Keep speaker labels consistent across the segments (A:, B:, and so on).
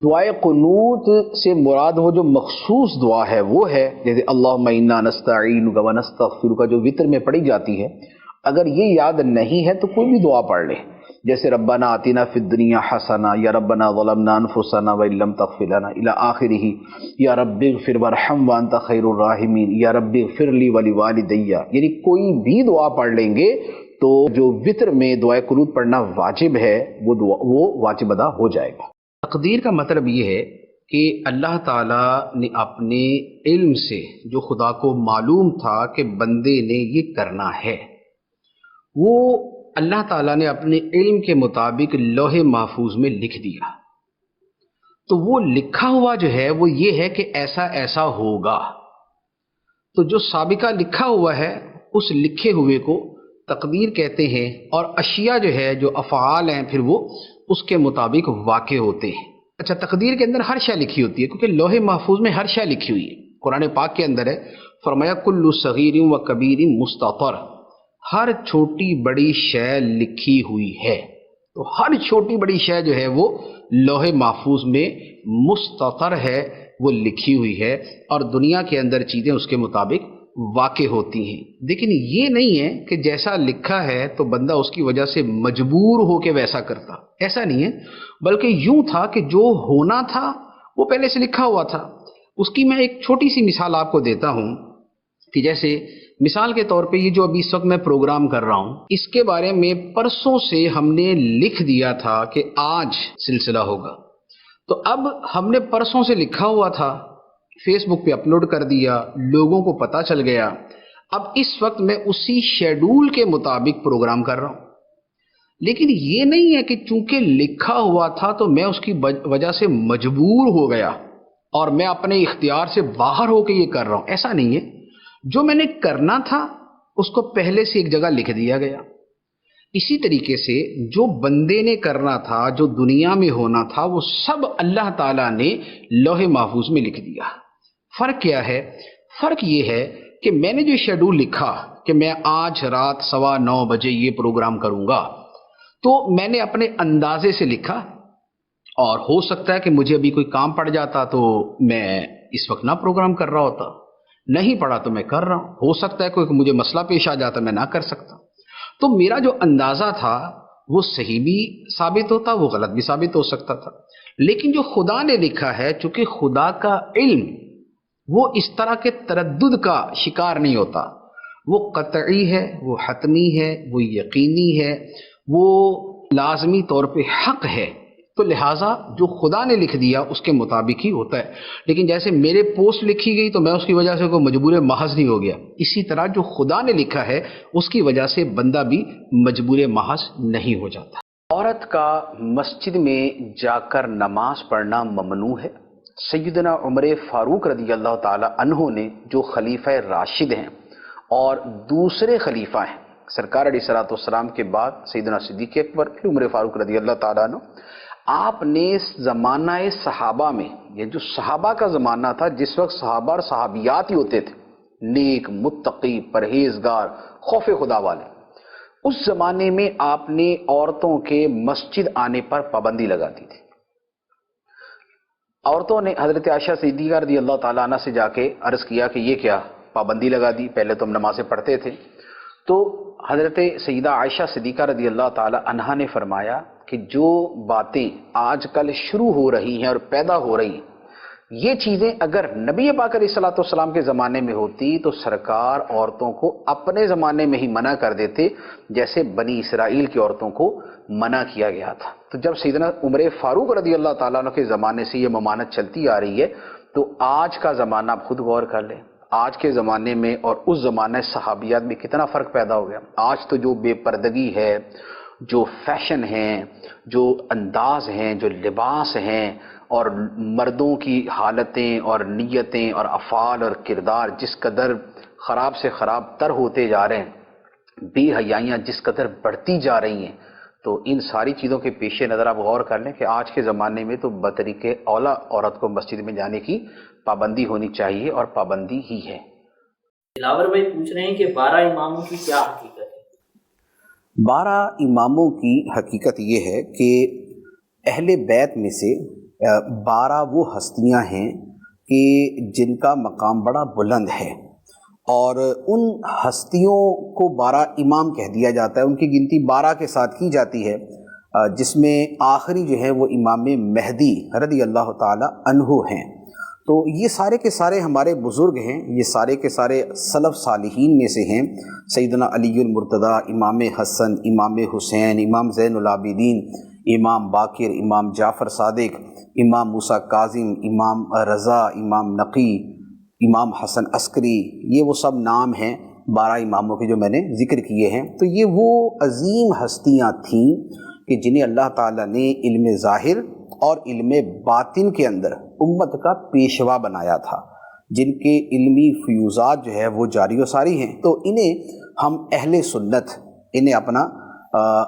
A: دعائے قنوت سے مراد وہ جو مخصوص دعا ہے وہ ہے جیسے اللہم انا نستعینک و نستغفرک جو وتر میں پڑھی جاتی ہے. اگر یہ یاد نہیں ہے تو کوئی بھی دعا پڑھ لے، جیسے ربنا آتنا فی الدنیا حسنہ یا ربنا ظلمنا انفسنا وان لم تغفر لنا الی آخرہ، یا رب اغفر وارحم وانت خیر الراحمین، یا رب اغفر لی ولوالدی، یعنی کوئی بھی دعا پڑھ لیں گے تو جو وتر میں دعائے قنوت پڑھنا واجب ہے وہ واجب ادا ہو جائے گا. تقدیر کا مطلب یہ ہے کہ اللہ تعالیٰ نے اپنے علم سے جو خدا کو معلوم تھا کہ بندے نے یہ کرنا ہے، وہ اللہ تعالیٰ نے اپنے علم کے مطابق لوح محفوظ میں لکھ دیا. تو وہ لکھا ہوا جو ہے وہ یہ ہے کہ ایسا ایسا ہوگا. تو جو سابقہ لکھا ہوا ہے اس لکھے ہوئے کو تقدیر کہتے ہیں، اور اشیاء جو ہے جو افعال ہیں پھر وہ اس کے مطابق واقع ہوتے ہیں. اچھا، تقدیر کے اندر ہر شے لکھی ہوتی ہے کیونکہ لوح محفوظ میں ہر شے لکھی ہوئی ہے. قرآن پاک کے اندر ہے، فرمایا کل صغیر و کبیر مستطر، ہر چھوٹی بڑی شے لکھی ہوئی ہے. تو ہر چھوٹی بڑی شے جو ہے وہ لوح محفوظ میں مستطر ہے، وہ لکھی ہوئی ہے، اور دنیا کے اندر چیزیں اس کے مطابق واقع ہوتی ہیں. لیکن یہ نہیں ہے کہ جیسا لکھا ہے تو بندہ اس کی وجہ سے مجبور ہو کے ویسا کرتا، ایسا نہیں ہے، بلکہ یوں تھا کہ جو ہونا تھا وہ پہلے سے لکھا ہوا تھا. اس کی میں ایک چھوٹی سی مثال آپ کو دیتا ہوں کہ جیسے مثال کے طور پہ یہ جو ابھی اس وقت میں پروگرام کر رہا ہوں، اس کے بارے میں پرسوں سے ہم نے لکھ دیا تھا کہ آج سلسلہ ہوگا. تو اب ہم نے پرسوں سے لکھا ہوا تھا، فیس بک پہ اپلوڈ کر دیا، لوگوں کو پتہ چل گیا. اب اس وقت میں اسی شیڈول کے مطابق پروگرام کر رہا ہوں. لیکن یہ نہیں ہے کہ چونکہ لکھا ہوا تھا تو میں اس کی وجہ سے مجبور ہو گیا اور میں اپنے اختیار سے باہر ہو کے یہ کر رہا ہوں، ایسا نہیں ہے. جو میں نے کرنا تھا اس کو پہلے سے ایک جگہ لکھ دیا گیا. اسی طریقے سے جو بندے نے کرنا تھا، جو دنیا میں ہونا تھا، وہ سب اللہ تعالیٰ نے لوح محفوظ میں لکھ دیا. فرق کیا ہے؟ فرق یہ ہے کہ میں نے جو شیڈول لکھا کہ میں آج رات 9:15 بجے یہ پروگرام کروں گا، تو میں نے اپنے اندازے سے لکھا، اور ہو سکتا ہے کہ مجھے ابھی کوئی کام پڑ جاتا تو میں اس وقت نہ پروگرام کر رہا ہوتا، نہیں پڑا تو میں کر رہا ہوں. ہو سکتا ہے کوئی مجھے مسئلہ پیش آ جاتا میں نہ کر سکتا. تو میرا جو اندازہ تھا وہ صحیح بھی ثابت ہوتا، وہ غلط بھی ثابت ہو سکتا تھا. لیکن جو خدا نے لکھا ہے، چونکہ خدا کا علم وہ اس طرح کے تردد کا شکار نہیں ہوتا، وہ قطعی ہے، وہ حتمی ہے، وہ یقینی ہے، وہ لازمی طور پہ حق ہے. تو لہٰذا جو خدا نے لکھ دیا اس کے مطابق ہی ہوتا ہے. لیکن جیسے میرے پوسٹ لکھی گئی تو میں اس کی وجہ سے کوئی مجبور محض نہیں ہو گیا، اسی طرح جو خدا نے لکھا ہے اس کی وجہ سے بندہ بھی مجبور محض نہیں ہو جاتا. عورت کا مسجد میں جا کر نماز پڑھنا ممنوع ہے. سیدنا عمر فاروق رضی اللہ تعالی عنہ نے جو خلیفہ راشد ہیں اور دوسرے خلیفہ ہیں سرکار علیہ الصلوۃ والسلام کے بعد، سیدنا صدیق اکبر پھر عمر فاروق رضی اللہ تعالیٰ عنہ، آپ نے زمانہ صحابہ میں، یہ جو صحابہ کا زمانہ تھا جس وقت صحابہ اور صحابیات ہی ہوتے تھے، نیک، متقی، پرہیزگار، خوف خدا والے، اس زمانے میں آپ نے عورتوں کے مسجد آنے پر پابندی لگا دی تھی. عورتوں نے حضرت عائشہ صدیقہ رضی اللہ تعالیٰ عنہ سے جا کے عرض کیا کہ یہ کیا پابندی لگا دی، پہلے تو ہم نمازیں پڑھتے تھے. تو حضرت سیدہ عائشہ صدیقہ رضی اللہ تعالیٰ عنہا نے فرمایا کہ جو باتیں آج کل شروع ہو رہی ہیں اور پیدا ہو رہی ہیں، یہ چیزیں اگر نبی پاک علیہ الصلوۃ والسلام کے زمانے میں ہوتی تو سرکار عورتوں کو اپنے زمانے میں ہی منع کر دیتے، جیسے بنی اسرائیل کی عورتوں کو منع کیا گیا تھا. تو جب سیدنا عمر فاروق رضی اللہ تعالیٰ عنہ کے زمانے سے یہ ممانعت چلتی آ رہی ہے، تو آج کا زمانہ آپ خود غور کر لیں، آج کے زمانے میں اور اس زمانے صحابیات میں کتنا فرق پیدا ہو گیا. آج تو جو بے پردگی ہے، جو فیشن ہیں، جو انداز ہیں، جو لباس ہیں، اور مردوں کی حالتیں اور نیتیں اور افعال اور کردار جس قدر خراب سے خراب تر ہوتے جا رہے ہیں، بے حیائیاں جس قدر بڑھتی جا رہی ہیں، تو ان ساری چیزوں کے پیش نظر آپ غور کر لیں کہ آج کے زمانے میں تو بطریق اولا عورت کو مسجد میں جانے کی پابندی ہونی چاہیے، اور پابندی ہی ہے.
B: دلاور بھائی پوچھ رہے ہیں کہ 12 اماموں کی کیا حقیقت ہے؟
A: 12 اماموں کی حقیقت یہ ہے کہ اہل بیت میں سے
C: 12 وہ ہستیاں ہیں کہ جن کا مقام بڑا بلند ہے، اور ان ہستیوں کو 12 امام کہہ دیا جاتا ہے، ان کی گنتی 12 کے ساتھ کی جاتی ہے، جس میں آخری جو ہے وہ امام مہدی رضی اللہ تعالی عنہ ہیں۔ تو یہ سارے کے سارے ہمارے بزرگ ہیں، یہ سارے کے سارے سلف صالحین میں سے ہیں۔ سیدنا علی المرتضیٰ، امام حسن، امام حسین، امام زین العابدین، امام باقر، امام جعفر صادق، امام موسیٰ کاظم، امام رضا، امام نقی، امام حسن عسکری، یہ وہ سب نام ہیں 12 اماموں کے جو میں نے ذکر کیے ہیں۔ تو یہ وہ عظیم ہستیاں تھیں کہ جنہیں اللہ تعالیٰ نے علم ظاہر اور علم باطن کے اندر امت کا پیشوا بنایا تھا، جن کے علمی فیوزات جو ہے وہ جاری و ساری ہیں۔ تو انہیں ہم اہل سنت، انہیں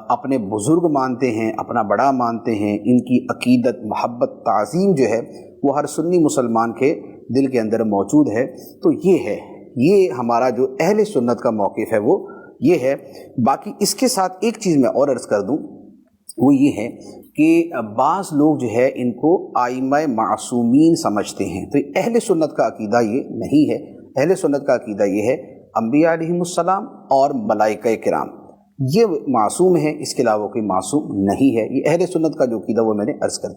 C: اپنے بزرگ مانتے ہیں، اپنا بڑا مانتے ہیں۔ ان کی عقیدت، محبت، تعظیم جو ہے وہ ہر سنی مسلمان کے دل کے اندر موجود ہے۔ تو یہ ہمارا جو اہل سنت کا موقف ہے وہ یہ ہے۔ باقی اس کے ساتھ ایک چیز میں اور عرض کر دوں، وہ یہ ہے کہ بعض لوگ جو ہے ان کو ائمہ معصومین سمجھتے ہیں، تو اہل سنت کا عقیدہ یہ نہیں ہے۔ اہل سنت کا عقیدہ یہ ہے انبیاء علیہم السلام اور ملائکہ کرام یہ معصوم ہیں، اس کے علاوہ کوئی معصوم نہیں ہے۔ یہ اہل سنت کا جو عقیدہ وہ میں نے عرض کر دیا۔